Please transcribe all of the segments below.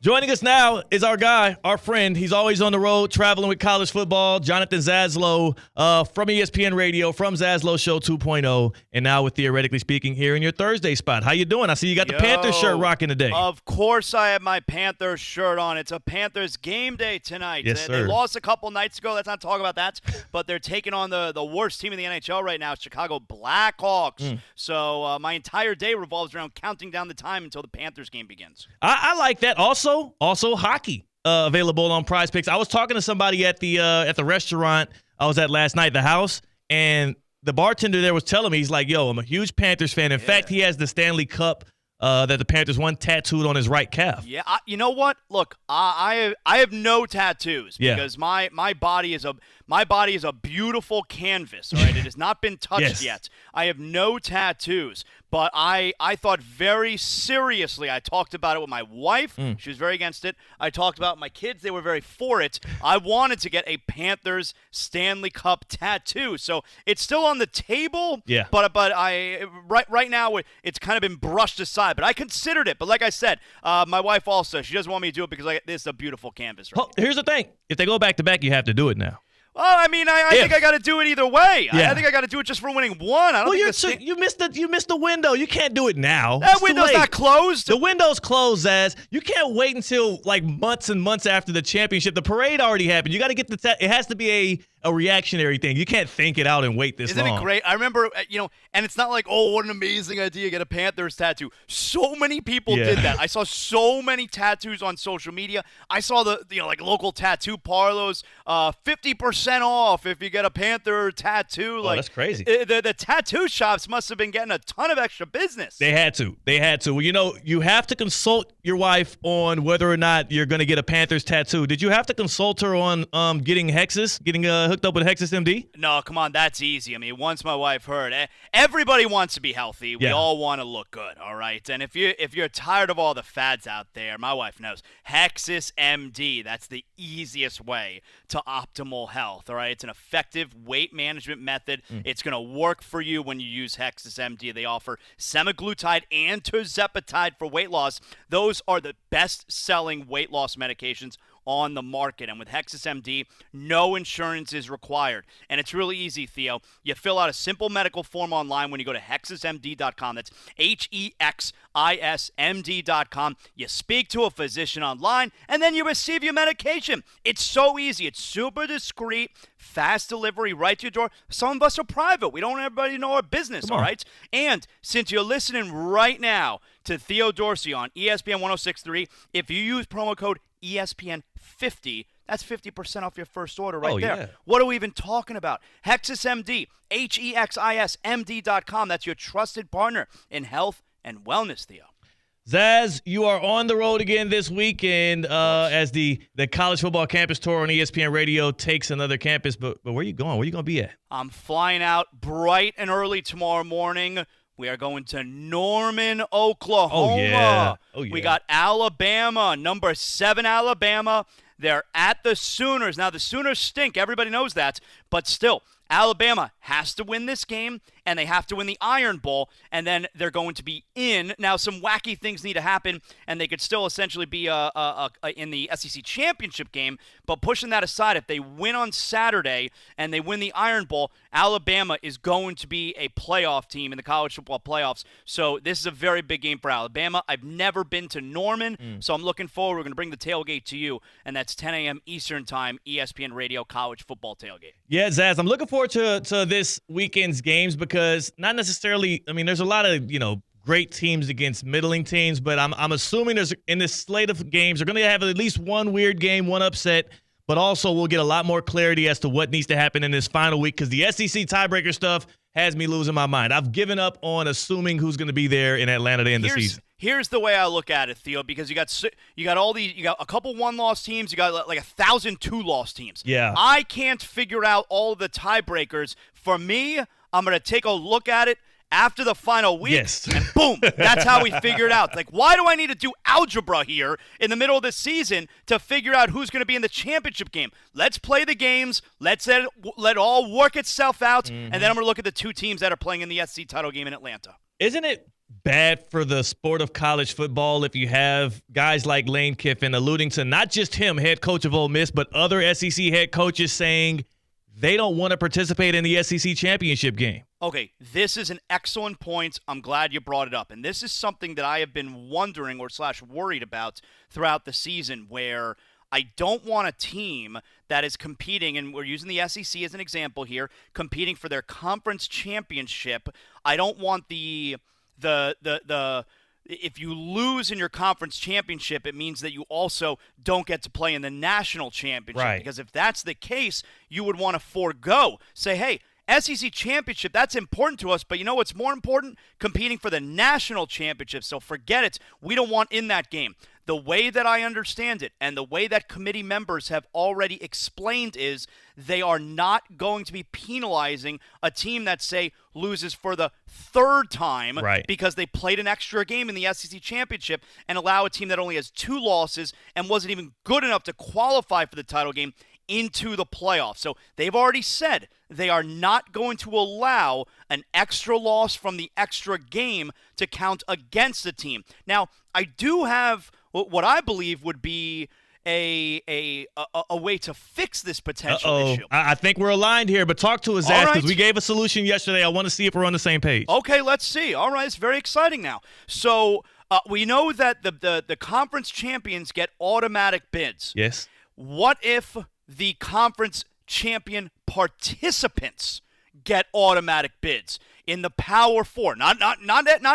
Joining us now is our guy, our friend. He's always on the road, traveling with college football. Jonathon Zaslow from ESPN Radio, from Zaslow Show 2.0, and now with Theoretically Speaking here in your Thursday spot. How you doing? I see you got the Panthers shirt rocking today. Of course I have my Panthers shirt on. It's a Panthers game day tonight. Yes, sir. They lost a couple nights ago. Let's not talk about that. But they're taking on the worst team in the NHL right now, Chicago Blackhawks. So my entire day revolves around counting down the time until the Panthers game begins. I like that. Also hockey available on Prize Picks. I was talking to somebody at the restaurant I was at last night, the house, and the bartender there was telling me, he's like, yo, I'm a huge Panthers fan. In fact, he has the Stanley Cup that the Panthers won tattooed on his right calf. Yeah, you know what? Look, I have no tattoos because my body is a beautiful canvas. All right, it has not been touched yet. I have no tattoos, but I thought very seriously. I talked about it with my wife. She was very against it. I talked about it with my kids. They were very for it. I wanted to get a Panthers Stanley Cup tattoo, so it's still on the table. Yeah, but right now it's kind of been brushed aside. But I considered it. But like I said, my wife also, she doesn't want me to do it because this is a beautiful canvas. Right Here's the thing. If they go back-to-back, you have to do it now. Well, I mean, I think I got to do it either way. Yeah. I think I got to do it just for winning one. I don't think you missed the window. You can't do it now. That window's not closed. The window's closed, Zaz. You can't wait until like months and months after the championship. The parade already happened. You got to get it has to be a reactionary thing. You can't think it out and wait this long. Isn't it great? I remember, and it's not like, oh, what an amazing idea, get a Panthers tattoo. So many people did that. I saw so many tattoos on social media. I saw the local tattoo parlors, 50% off if you get a Panther tattoo. That's crazy. The tattoo shops must have been getting a ton of extra business. They had to. Well, you have to consult your wife on whether or not you're going to get a Panthers tattoo. Did you have to consult her on getting Hexus, getting hooked up with Hexus MD? No, come on, that's easy. I mean, once my wife heard, everybody wants to be healthy. We all want to look good, all right? And if you're tired of all the fads out there, my wife knows. Hexus MD, that's the easiest way to optimal health, all right? It's an effective weight management method. It's going to work for you when you use Hexus MD. They offer semaglutide and tirzepatide for weight loss. Those are the best-selling weight loss medications on the market. And with Hexus MD, no insurance is required. And it's really easy, Theo. You fill out a simple medical form online when you go to HexusMD.com. That's HEXISMD.com. You speak to a physician online, and then you receive your medication. It's so easy. It's super discreet, fast delivery right to your door. Some of us are private. We don't everybody know our business, all right? And since you're listening right now to Theo Dorsey on ESPN 106.3, if you use promo code ESPN50, that's 50% off your first order right there. Yeah. What are we even talking about? Hexus MD, HEXISMD.com. That's your trusted partner in health and wellness, Theo. Zaz, you are on the road again this weekend as the college football campus tour on ESPN Radio takes another campus. But where are you going? Where are you going to be at? I'm flying out bright and early tomorrow morning. We are going to Norman, Oklahoma. Oh, yeah. We got Alabama, number 7 Alabama. They're at the Sooners. Now, the Sooners stink. Everybody knows that. But still, Alabama has to win this game, and they have to win the Iron Bowl, and then they're going to be in. Now, some wacky things need to happen, and they could still essentially be in the SEC championship game. But pushing that aside, if they win on Saturday and they win the Iron Bowl, Alabama is going to be a playoff team in the college football playoffs. So this is a very big game for Alabama. I've never been to Norman, so I'm looking forward. We're going to bring the tailgate to you, and that's 10 a.m. Eastern Time, ESPN Radio College Football Tailgate. Yeah, Zaz, I'm looking forward to this weekend's games because not necessarily, I mean, there's a lot of, great teams against middling teams, but I'm assuming there's in this slate of games, they're going to have at least one weird game, one upset, but also we'll get a lot more clarity as to what needs to happen in this final week because the SEC tiebreaker stuff has me losing my mind. I've given up on assuming who's going to be there in Atlanta to end the season. Here's the way I look at it, Theo, because you got a couple 1-loss teams, you got like 1,000 2-loss teams. Yeah. I can't figure out all of the tiebreakers. For me, I'm going to take a look at it after the final week, and boom, that's how we figure it out. Like, why do I need to do algebra here in the middle of the season to figure out who's going to be in the championship game? Let's play the games. Let's let it all work itself out, and then I'm going to look at the two teams that are playing in the SEC title game in Atlanta. Isn't it bad for the sport of college football if you have guys like Lane Kiffin alluding to not just him, head coach of Ole Miss, but other SEC head coaches saying they don't want to participate in the SEC championship game. Okay, this is an excellent point. I'm glad you brought it up. And this is something that I have been wondering or worried about throughout the season, where I don't want a team that is competing, and we're using the SEC as an example here, competing for their conference championship. I don't want if you lose in your conference championship, it means that you also don't get to play in the national championship. Right. Because if that's the case, you would want to forego. Say, hey, SEC championship, that's important to us, but you know what's more important? Competing for the national championship. So forget it. We don't want in that game. The way that I understand it and the way that committee members have already explained is they are not going to be penalizing a team that, say, loses for the third time because they played an extra game in the SEC championship, and allow a team that only has 2 losses and wasn't even good enough to qualify for the title game into the playoffs. So they've already said they are not going to allow an extra loss from the extra game to count against the team. Now, I do have what I believe would be a way to fix this potential issue. I think we're aligned here, but talk to us, Zaz, because we gave a solution yesterday. I want to see if we're on the same page. Okay, let's see. All right, it's very exciting now. So we know that the conference champions get automatic bids. Yes. What if the conference champion participants get automatic bids in the Power Four? Not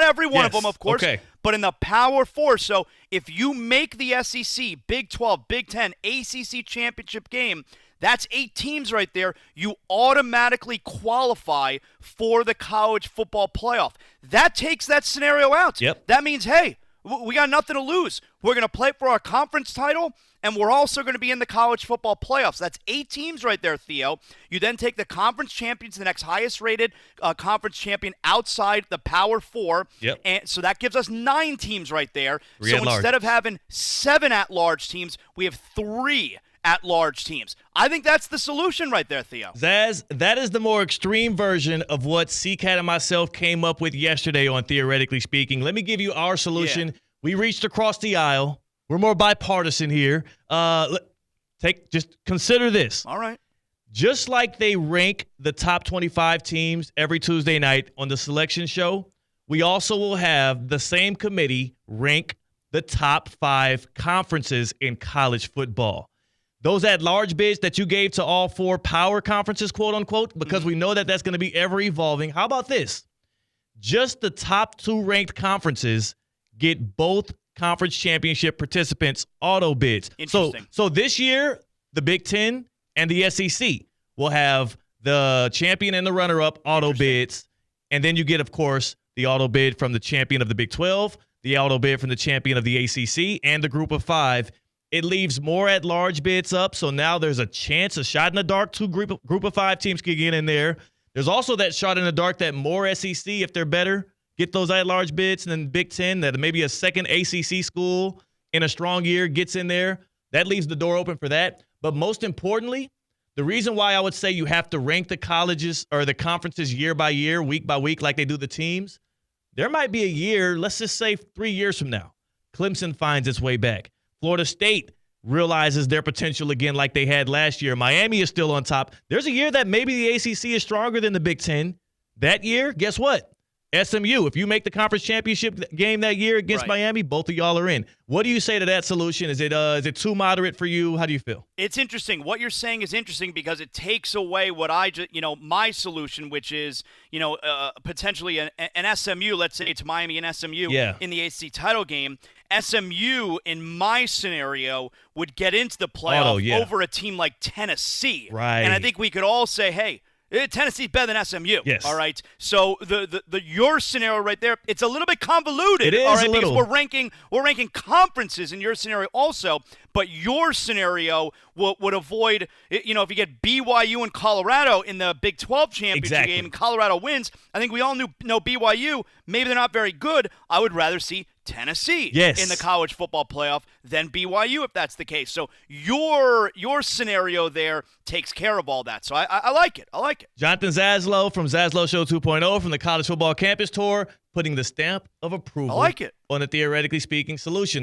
every one of them, of course, but in the Power Four. So if you make the SEC, Big 12, Big 10, ACC championship game, that's 8 teams right there. You automatically qualify for the college football playoff. That takes that scenario out. Yep. That means, hey, we got nothing to lose. We're going to play for our conference title, and we're also going to be in the college football playoffs. That's 8 teams right there, Theo. You then take the conference champions, the next highest-rated conference champion outside the Power Four. Yep. And so that gives us 9 teams right there. 3 so at-large. Instead of having 7 at-large teams, we have 3 at-large teams. I think that's the solution right there, Theo. Zaz, that is the more extreme version of what CCAT and myself came up with yesterday on Theoretically Speaking. Let me give you our solution. Yeah. We reached across the aisle. We're more bipartisan here. Just consider this. All right. Just like they rank the top 25 teams every Tuesday night on the selection show, we also will have the same committee rank the top 5 conferences in college football. Those at-large bids that you gave to all 4 power conferences, quote-unquote, because we know that that's going to be ever-evolving. How about this? Just the top 2 ranked conferences get both conference championship participants auto bids. Interesting. So this year, the Big Ten and the SEC will have the champion and the runner-up auto bids, and then you get, of course, the auto bid from the champion of the Big 12, the auto bid from the champion of the ACC, and the group of 5. It leaves more at-large bids up, so now there's a chance, a shot in the dark, 2 group of 5 teams could get in there. There's also that shot in the dark that more SEC, if they're better, get those at-large bids, and then Big Ten, that maybe a second ACC school in a strong year gets in there. That leaves the door open for that. But most importantly, the reason why I would say you have to rank the colleges or the conferences year by year, week by week, like they do the teams, there might be a year, let's just say 3 years from now, Clemson finds its way back. Florida State realizes their potential again like they had last year. Miami is still on top. There's a year that maybe the ACC is stronger than the Big Ten. That year, guess what? SMU, if you make the conference championship game that year against Miami, both of y'all are in. What do you say to that solution? Is it too moderate for you? How do you feel? It's interesting. What you're saying is interesting because it takes away what my solution, which is, potentially an SMU, let's say it's Miami and SMU in the ACC title game. SMU, in my scenario, would get into the playoff over a team like Tennessee. Right. And I think we could all say, hey, Tennessee's better than SMU. Yes. All right. So your scenario right there, it's a little bit convoluted. It is all right, a little. Because we're ranking conferences in your scenario also, but your scenario would avoid, if you get BYU and Colorado in the Big 12 championship game and Colorado wins, I think we all know BYU, maybe they're not very good. I would rather see Tennessee yes. in the college football playoff, then BYU if that's the case. So your scenario there takes care of all that. So I like it. I like it. Jonathan Zaslow from Zaslow Show 2.0 from the College Football Campus Tour, putting the stamp of approval I like it. on the Theoretically Speaking solution.